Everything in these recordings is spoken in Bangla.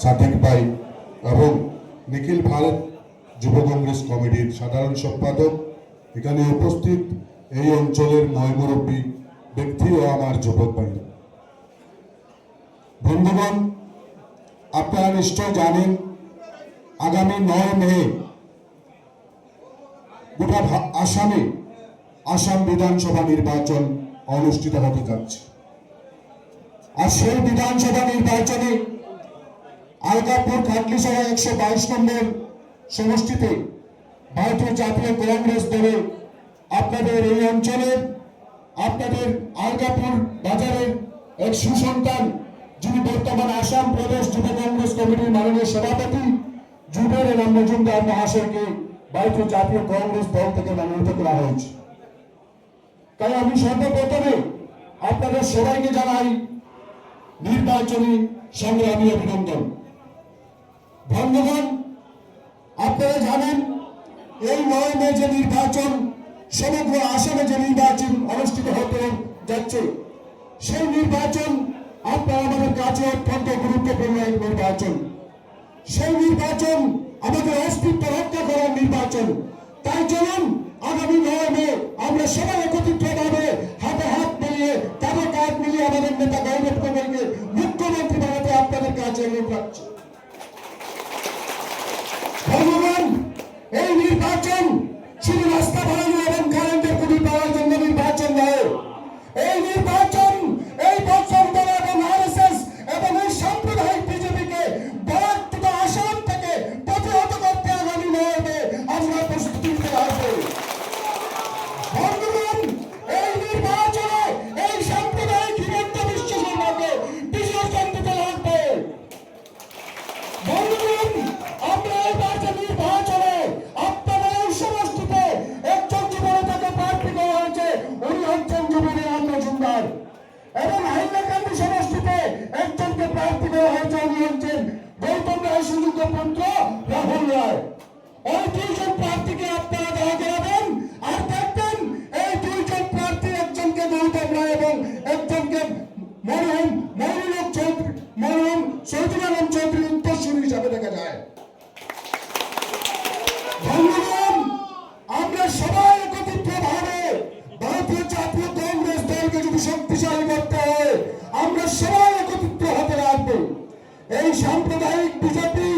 সাদিক ভাই এবং নিখিল ভারত যুব কংগ্রেস কমিটির সাধারণ সম্পাদক, এখানে উপস্থিত এই অঞ্চলের ময়মুরব্বী ব্যক্তি ও আমার যুবক ভাই, বন্ধুগণ, আপনারা নিশ্চয় জানেন আগামী 9 মে গোটা আসামে আসাম বিধানসভা নির্বাচন অনুষ্ঠিত হতে যাচ্ছে। আর সেই বিধানসভা নির্বাচনে আলগাপুর খাটলিসভা 122 নম্বর সমষ্টিতে ভারতীয় জাতীয় কংগ্রেস দলে আপনাদের এই অঞ্চলের, আপনাদের আলগাপুর বাজারের এক সুসন্তান, যিনি বর্তমান আসাম প্রদেশ যুব কংগ্রেস কমিটির মাননীয় সভাপতি জুবের এনাম মজুমদার মহাশয়কে ভারতীয় জাতীয় কংগ্রেস দল থেকে মনোনীত করা হয়েছে। তাই আমি সর্বপ্রথমে আপনাদের সবাইকে জানাই নির্বাচনী সংগ্রামী অভিনন্দন। বন্ধুগণ, আপনারা জানেন এই 9 মে যে নির্বাচন, সমগ্র আসামে যে নির্বাচন অনুষ্ঠিত হতে যাচ্ছে, সেই নির্বাচন আপনারা আমাদের কাছে অত্যন্ত গুরুত্বপূর্ণ এক নির্বাচন। সেই নির্বাচন আমাদের অস্তিত্ব রক্ষা করার নির্বাচন। তাই চলুন আগামী 9 মে আমরা সবাই একত্রিতভাবে হাতে হাত মিলিয়ে, কাঁধে কাঁধ মিলিয়ে আমাদের নেতা গৌরব গগৈকে মুখ্যমন্ত্রী বানাতে আপনাদের কাছে অনুরোধ রাখছি। ভগবান, এই নির্বাচন শুধু রাস্তা বানানো এবং কারেন্টের খুবই পাওয়ার জন্য নির্বাচন নয়। এই নির্বাচন এই বছর ধরে এবং আরএসএস এবং এই সাম্প্রদায়িক বিজেপিকে ভারত আসাম থেকে প্রতিহত করতে আগামী 9 মে আমরা প্রস্তুতি নিতে আসবো। ভগবান, এই নির্বাচনে এই সাম্প্রদায়িক হিমন্ত বিশ্ব শর্মাকে বিসর্জন দিতে লাগবে। ভগবান, আমরা এবার যে নির্বাচনে আপনাদের এই সমষ্টিতে একজন যুবক থেকে প্রার্থী করা হয়েছে, উনি হচ্ছেন যুবকের মজুমদার, এবং হাইলাকান্দি সমষ্টিতে একজনকে প্রার্থী করা হয়েছে, উনি হচ্ছেন গৌতম রায় সুযোগ্য পুত্র রাহুল রায়। ওই 2 জন প্রার্থীকে আপনারা দেওয়া করাবেন। আর দেখবেন এই 2 জন প্রার্থী, একজনকে গৌতম রায় এবং একজনকে মরহুম চৌধুরী আলম চৌধুরী উত্তরসূরি হিসাবে দেখা যায়। বন্ধুগণ, আমরা সবাই একত্রিতভাবে ভারতীয় জাতীয় কংগ্রেস দলকে যদি শক্তিশালী করতে হয়, আমরা সবাই একত্রিত হতে রাখবো। এই সাম্প্রদায়িক বিজেপি,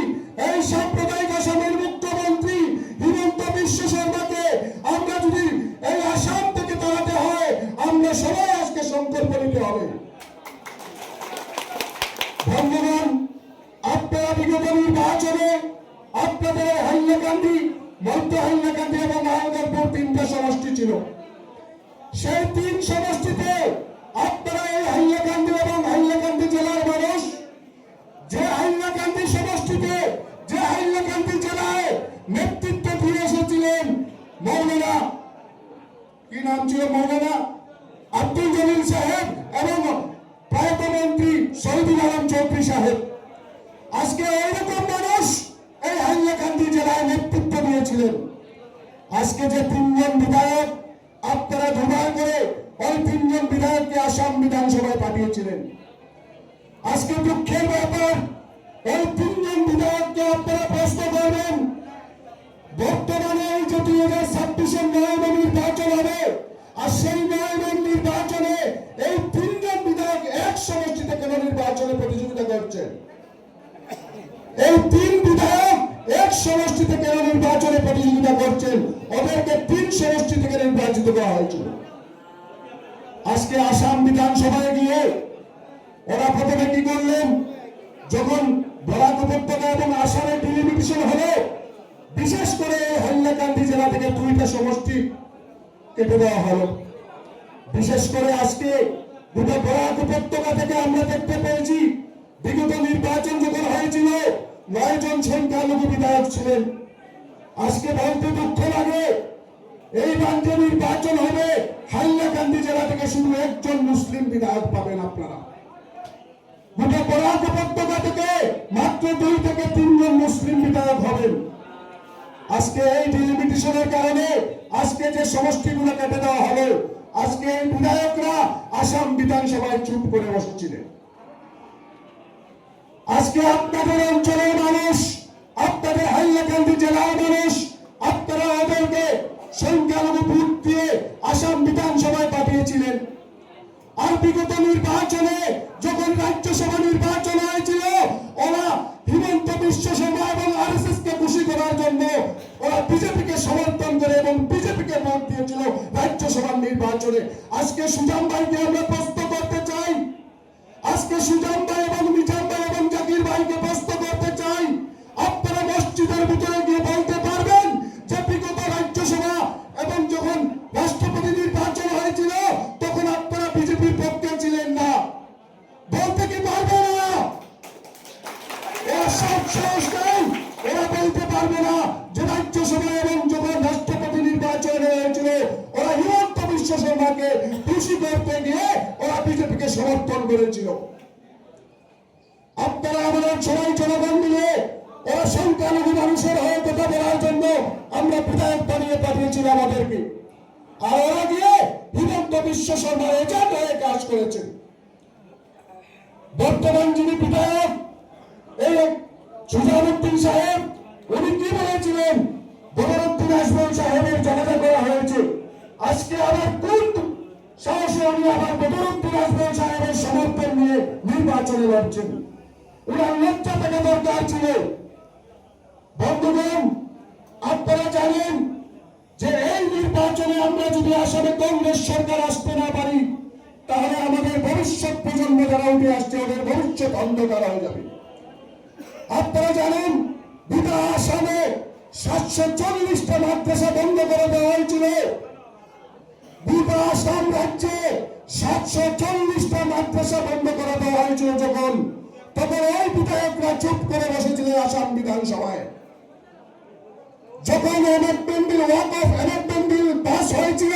এই সাম্প্রদায়িক আসামের মুখ্যমন্ত্রী হিমন্ত বিশ্ব শর্মাকে আমরা যদি এই আসাম থেকে তাড়াতে হয়, আমরা সবাই আজকে সংকল্প নিতে হবে। বন্ধুগণ, আপনারা বিগত নির্বাচনে আপনাদের হাইলাকান্দি, মধ্য হাইলাকান্দি এবং আলগাপুর 3টা সমষ্টি ছিল। সেই 3 সমষ্টিতে আপনারা এই হাইলাকান্দি এবং হাইলাকান্দি জেলার মানুষ, যে হাইলাকান্দি সমষ্টিতে, যে হাইলাকান্দি জেলায় নেতৃত্ব দিয়ে এসেছিলেন মৌলানা, কি নাম ছিল, মৌলানা আব্দুল জলিল সাহেব এবং প্রয়াত মন্ত্রী শহীদুল আলম চৌধুরী সাহেব, আজকে এইরকম মানুষ এই হাইলাকান্দি জেলায় নেতৃত্ব দিয়েছিলেন। আজকে যে 3 জন বিধায়ক আপনারা দুবার করে ওই 3 জন বিধায়ককে আসাম বিধানসভায় পাঠিয়েছিলেন, আজকে দুঃখের ব্যাপার ওই 3 জন বিধায়ককে আপনারা প্রশ্ন করবেন। বর্তমানে এই যে 2026-এর 9 মে নির্বাচন হবে, আর সেই 9 মে নির্বাচনে এই 3 জন বিধায়ক এক সমষ্টিতে কেন নির্বাচনে প্রতিযোগিতা করছেন? এই 3 বিধায়ক এক সমষ্টি থেকে নির্বাচনে প্রতিযোগিতা করছেন, ওদেরকে 3 সমষ্টি থেকে নির্বাচিত করা হয়েছিল। আজকে আসাম বিধানসভায় গিয়ে ওরা প্রথমে কি করলেন, যখন বরাক উপত্যকা এবং আসামের ডিলিমিটেশন হলো, বিশেষ করে হাইলাকান্দি জেলা থেকে 2টা সমষ্টি কেটে দেওয়া হলো। বিশেষ করে আজকে গোটা বরাক উপত্যকা থেকে আমরা দেখতে পেয়েছি, বিগত নির্বাচন যখন হয়েছিল 9 জন সংখ্যালঘু বিধায়ক ছিলেন। আজকে বলতে দুঃখ লাগে, এই রাজ্যে নির্বাচন হবে, হাইলাকান্দি জেলা থেকে শুধু 1 জন মুসলিম বিধায়ক পাবেন আপনারা। গোটা বরাক উপত্যকা থেকে মাত্র 2 থেকে 3 জন মুসলিম বিধায়ক হবেন। আজকে এই ডিলিমিটেশনের কারণে আজকে যে সমষ্টিগুলো কেটে দেওয়া হলো, আজকে এই বিধায়করা আসাম বিধানসভায় চুপ করে বসেছিলেন। আজকে আপনাদের অঞ্চলের মানুষ, আপনাদের হাইলাকান্দি জেলার মানুষ, আপনারা ওদেরকে সংখ্যালঘু ভোট দিয়ে আসাম বিধানসভায় পাঠিয়েছিলেন। আর বিগত নির্বাচনে যখন রাজ্যসভা নির্বাচন হয়েছিল, ওরা হিমন্ত বিশ্ব শর্মা এবং আরএসএস কে খুশি করার জন্য ওরা বিজেপিকে সমর্থন করে এবং বিজেপিকে ভোট দিয়েছিল রাজ্যসভার নির্বাচনে। আজকে সুজাম ভাইকে আমরা প্রশ্ন করতে চাই, আজকে সুজাম ভাই এবং নিজাম ভাই এবং জাকির ভাইকে প্রশ্ন করতে চাই, আপনারা মসজিদের ভিতরে গিয়ে বলতে পারবেন যে বিগত রাজ্যসভা এবং যখন রাষ্ট্রপতি নির্বাচন হয়েছিল তখন আপনারা বিজেপির পক্ষে ছিলেন না? বলতে কি পারবে না? এরা সব সাহস নেই, এরা বলতে পারবে না যে রাজ্যসভা এবং যখন রাষ্ট্রপতি নির্বাচন হয়েছিল ওরা হিমন্ত বিশ্ব শর্মাকে খুশি করতে গিয়ে ওরা বিজেপিকে সমর্থন করেছিল। আপনারা আমাদের সবাই জনগণ মিলে ওরা সংখ্যালঘু মানুষের হয়ে কথা বলার জন্য আমরা বিধায়ক বানিয়ে পাঠিয়েছিলাম আমাদেরকে, আর ওরা গিয়ে হিমন্ত বিশ্ব শর্মার এজেন্ট হয়ে কাজ করেছে। বর্তমান যিনি বিধায়ক এই সুজানুদ্দিন সাহেব, উনি কি বলেছিলেন? বদরুদ্দিন আজমল সাহেবের জানাজা করা হয়েছে, আজকে আবার কোন সাহসে উনি আবার বদরুদ্দিন আজমল সাহেবের সমর্থন নিয়ে নির্বাচনে লড়ছেন? উনার লজ্জা থাকা দরকার ছিল। বন্ধুগণ, আপনারা জানেন যে এই নির্বাচনে আমরা যদি আসামে কংগ্রেস সরকার আসতে না পারি তাহলে আমাদের ভবিষ্যৎ প্রজন্ম যারা উঠে আসছে ওদের ভবিষ্যৎ অন্ধকার হয়ে যাবে। আপনারা জানেন গোটা আসামে 740টা মাদ্রাসা বন্ধ করে দেওয়া হয়েছিল। গোটা আসাম রাজ্যে 740টা মাদ্রাসা বন্ধ করে দেওয়া হয়েছিল যখন, তখন ওই বিধায়করা চুপ করে বসেছিলেন আসাম বিধানসভায়। যখন অ্যামেন্ডমেন্ট বিল, ওয়াকফ অ্যামেন্ডমেন্ট বিল পাস হয়েছিল,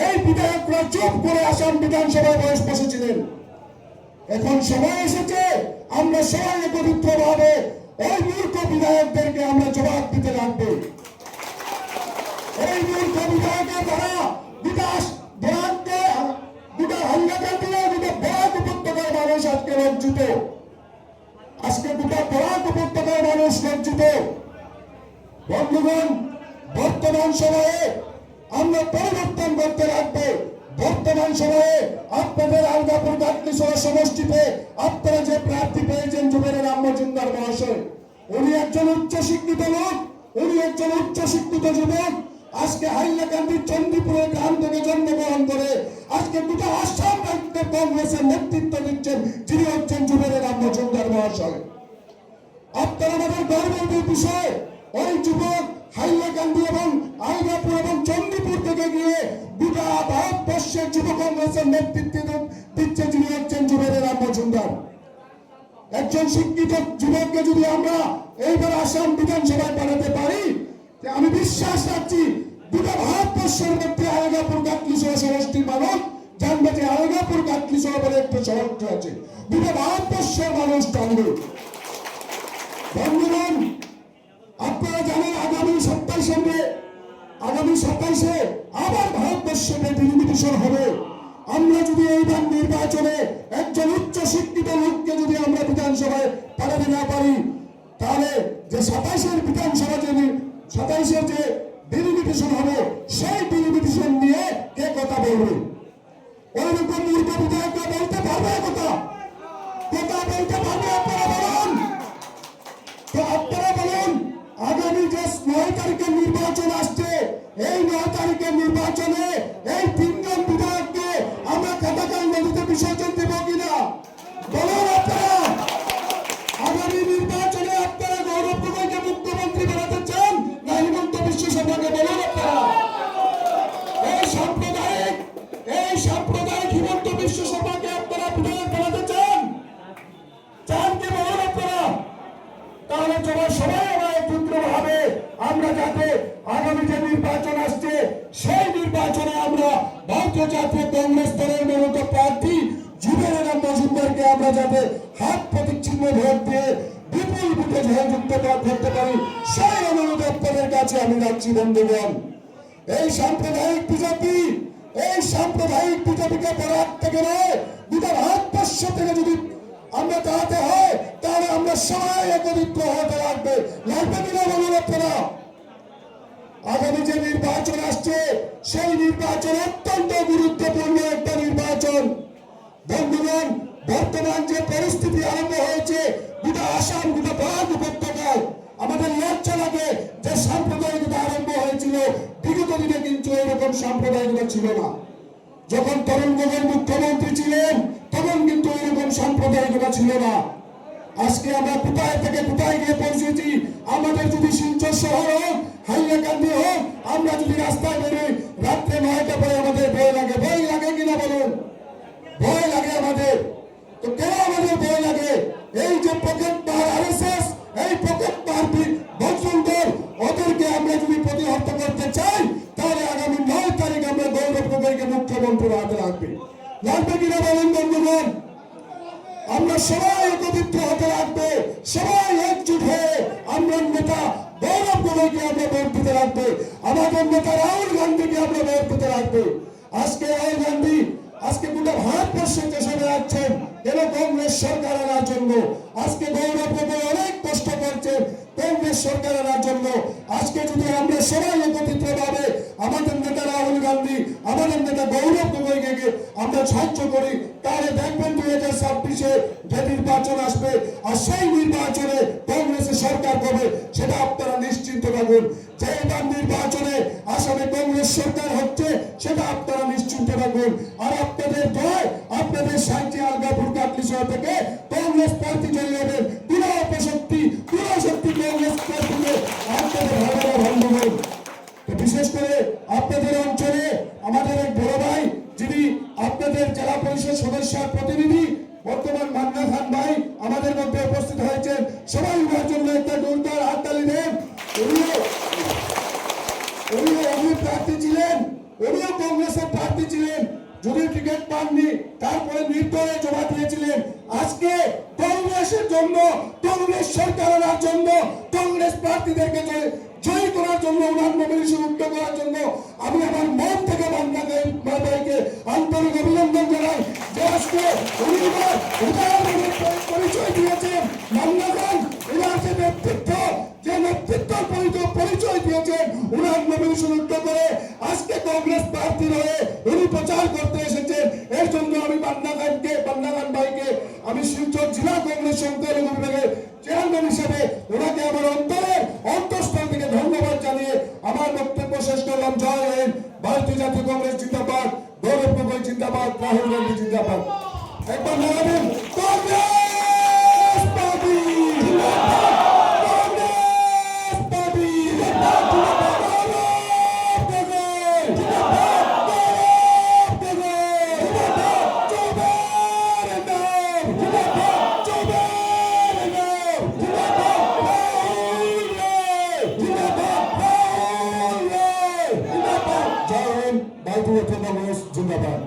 এই বিধায়করা চুপ করে আসাম বিধানসভায় বসেছিলেন। এখন সময় এসেছে আমরা সবাই একত্রিতভাবে ওই মূর্খ বিধায়কদেরকে আমরা জবাব দিতে লাগবে। এই মূর্খ বিধায়কের দ্বারা বিকাশ বরাককে গোটা হাইলাকান্দি গোটা বরাক উপত্যকার মানুষ আজকে লজ্জিত, আজকে গোটা বরাক উপত্যকার মানুষ লজ্জিত। বন্ধুগণ, বর্তমান সময়ে আমরা পরিবর্তন করতে লাগবে। বর্তমান সময়ে আপনাদের আলগাপুর গাটলিসরা সমষ্টিতে আপনারা যে প্রার্থী পেয়েছেন জুবেরের মজুমদার মহাশয়, উনি একজন উচ্চ শিক্ষিত লোক, উনি একজন উচ্চ শিক্ষিত যুবক। আজকে হাইলাকান্দির চণ্ডীপুরের গ্রাম থেকে জন্মগ্রহণ করে আজকে গোটা আসাম রাজ্যের কংগ্রেসের নেতৃত্ব দিচ্ছেন, যিনি হচ্ছেন জুবেরের মজুমদার মহাশয়। আপনারা আমাদের গর্বের বিষয়, ওই যুবক হাইলাকান্দি এবং আলগাপুর এবং চণ্ডীপুর থেকে গিয়ে গোটা ভারতবর্ষের যুব কংগ্রেসের নেতৃত্ব দিচ্ছে, যিনি হচ্ছেন জুবেরের মজুমদার। একজন শিক্ষিত যুবককে যদি আমরা এইবার আসাম বিধানসভায় পাঠাতে পারি, আমি বিশ্বাস রাখছি গোটা ভারতবর্ষের মধ্যে আলগাপুর গাটলিসরা সমষ্টির মানুষ জানবে যে আলগাপুর গাটলিসরা বলে একটা সমষ্টি আছে, গোটা ভারতবর্ষের মানুষ জানবে। বন্ধুগণ, আপনারা জানেন আগামী 27-এ আবার ভারতবর্ষে ডেলিমিটেশন হবে। আমরা যদি এইবার নির্বাচনে একজন উচ্চ শিক্ষিত লোককে যদি আমরা বিধানসভায় পাঠাতে না পারি, তাহলে যে 27-এর বিধানসভা যে 27-এ যে ডেলিমিটেশন হবে, সেই ডেলিমিটেশন নিয়ে কে কথা বলবে? ওইরকম মূর্খ বিধায়করা বলতে পারবে কথা বলতে পারবে? আপনারা বলুন তো, আপনারা বলুন আগামী যে 9 তারিখের নির্বাচন আসছে, এই 9 তারিখের নির্বাচনে এই 3জন বিধায়ককে আমরা কাটাকাল নদীতে বিসর্জন দেব কিনা? বলুন আপনারা। আগামী নির্বাচনে আপনারা গৌরব গগৈকে মুখ্যমন্ত্রী বানাতে চান না হিমন্ত বিশ্ব শর্মাকে? বলুন আপনারা। এই সাম্প্রদায়িক হিমন্ত বিশ্ব শর্মাকে আপনারা বিধায়ক বানাতে চান কি? বলুন আপনারা। তাহলে সবাই একত্রিতভাবে আমরা যাতে আগামী যে নির্বাচন আসছে সেই নির্বাচনে আমরা ভারতীয় জাতীয় কংগ্রেস দলের মনোনীত প্রার্থী জুবেরের মজুমদারকে আমরা যাতে হাত প্রতীক চিহ্ন ভোট দিয়ে বিপুল ভোটে জয়যুক্ত করতে পারি, সেই অনুরোধ আপনাদের কাছে আমি রাখছি। বন্ধুগণ, এই সাম্প্রদায়িক বিজেপিকে পরাগ থেকে নয়, গোটা ভারতবর্ষ থেকে যদি আমরা দাঁড়াতে হয় তাহলে আমরা সবাই একত্রিত হতে লাগবে কিনা বলুন আপনারা। আগামী যে নির্বাচন আসছে সেই নির্বাচন অত্যন্ত গুরুত্বপূর্ণ একটা নির্বাচন। বন্ধুগণ, বর্তমান যে পরিস্থিতি আরম্ভ হয়েছে গোটা আসাম, গোটা ভারত উপত্যকায়, আমাদের লজ্জা লাগে যে সাম্প্রদায়িকতা আরম্ভ হয়েছিল। বিগত দিনে কিন্তু এরকম সাম্প্রদায়িকতা ছিল না। যখন তরুণ গগৈ মুখ্যমন্ত্রী ছিলেন তখন কিন্তু এরকম সাম্প্রদায়িকতা ছিল না। আজকে আমরা কোথায় থেকে কোথায় গিয়ে পৌঁছেছি। আমাদের যদি শিলচর শহর হোক, হাইলাকান্দি হোক, আমরা যদি রাস্তায় বেরোই রাত্রে 9টা পরে আমাদের ভয় লাগে। ভয় লাগে কিনা বলুন? ভয় লাগে আমাদের। তো কেন আমাদের ভয় লাগে? এই যে পকেট মার আরএসএস, এই পকেট মার বজরঙ্গের, ওদেরকে আমরা যদি প্রতিহত করতে চাই তাহলে আগামী 9 তারিখ আমরা গৌরব গগৈকে মুখ্যমন্ত্রীর হাতে লাগবে কিনা বলুন বন্ধুগণ। আমরা সবাই একত্রিত হতে লাগবে, সবাই একজুট হয়ে আমরা নেতা গৌরব গগৈকে আমরা ভোট দিতে লাগবে, আমাদের নেতা রাহুল গান্ধীকে আমরা ভোট দিতে লাগবে। আজকে রাহুল গান্ধী আজকে গোটা ভারতবর্ষে দেশে বেড়াচ্ছেন কেন? কংগ্রেস সরকার আনার জন্য। আজকে গৌরব গগৈ অনেক কষ্ট করছেন কংগ্রেস সরকার আনার জন্য। আজকে যদি আমরা সবাই একত্রিত ভাবে আমাদের নেতা রাহুল গান্ধী, আমাদের নেতা গৌরব গগৈকে আমরা সাহায্য করি, তাহলে দেখবেন 2026-এ যে নির্বাচন আসবে আর সেই নির্বাচনে কংগ্রেসের সরকার হবে, সেটা আপনারা নিশ্চিন্ত থাকুন। যে এবার নির্বাচনে আসামে কংগ্রেস সরকার হচ্ছে সেটা আপনারা নিশ্চিন্ত থাকুন। আর আপনাদের ভয়, আপনাদের সাহিত্য আলগাপুর কাটলিশহর থেকে কংগ্রেস প্রার্থী চলে যাবেন। পুরো শক্তি কংগ্রেস প্রার্থীকে আপনাদের ভালো বন্ধুগণ। বিশেষ করে আপনাদের অঞ্চলে আমাদের এক বড় ভাই, যিনি আপনাদের জেলা পরিষদ সদস্যের প্রতিনিধি, বর্তমান মান্না খান ভাই আমাদের মধ্যে উপস্থিত হয়েছেন। সবাই ওনার জন্য একটা জোরদার হাততালি দেন। উনিও প্রার্থী ছিলেন, উনিও কংগ্রেসের প্রার্থী ছিলেন, যদি টিকিট পাননি তারপরে নির্দয়ে জমা দিয়েছিলেন। আজকে কংগ্রেসের জন্য, কংগ্রেস সরকার আনার জন্য, কংগ্রেস প্রার্থীদেরকে জয়ী করার জন্য, ওনার নমিনেশন উঠতে করার জন্য আমি আমার মন থেকে মান্না ভাইকে আন্তরিক অভিনন্দন জানাই যে আজকে উনি পরিচয় দিয়েছেন। মান্না খান ওনার যে নেতৃত্ব পরিচয় দিয়েছেন, ওনার নমিনেশন উঠতে করে আজকে কংগ্রেস প্রার্থীর হয়ে উনি প্রচার করতে এসেছেন। এর জন্য আমি মান্না খান ভাইকে আমি শিলচর জেলা কংগ্রেস সংখ্যালঘু বিভাগের চেয়ারম্যান হিসেবে ওনাকে আমার অন্তঃস্থল থেকে ধন্যবাদ জানিয়ে আমার বক্তব্য শেষ করলাম। জয় হিন্দ, ভারতীয় জাতীয় কংগ্রেস জিন্দাবাদ, গৌরব গগৈ জিন্দাবাদ, রাহুল গান্ধী জিন্দাবাদ। একবার নারায়ণ কংগ্রেস পার্টি জিন্দাবাদ, কংগ্রেস পার্টি জিন্দাবাদ, গৌরব গগৈ জিন্দাবাদ, গৌরব গগৈ জিন্দাবাদ, চৌবের নাম জিন্দাবাদ, চৌবের নাম জিন্দাবাদ, রাহুল জিন্দাবাদ, রাহুল জিন্দাবাদ। জয় হিন্দ, ভারতীয় জাতীয় কংগ্রেস জিন্দাবাদ।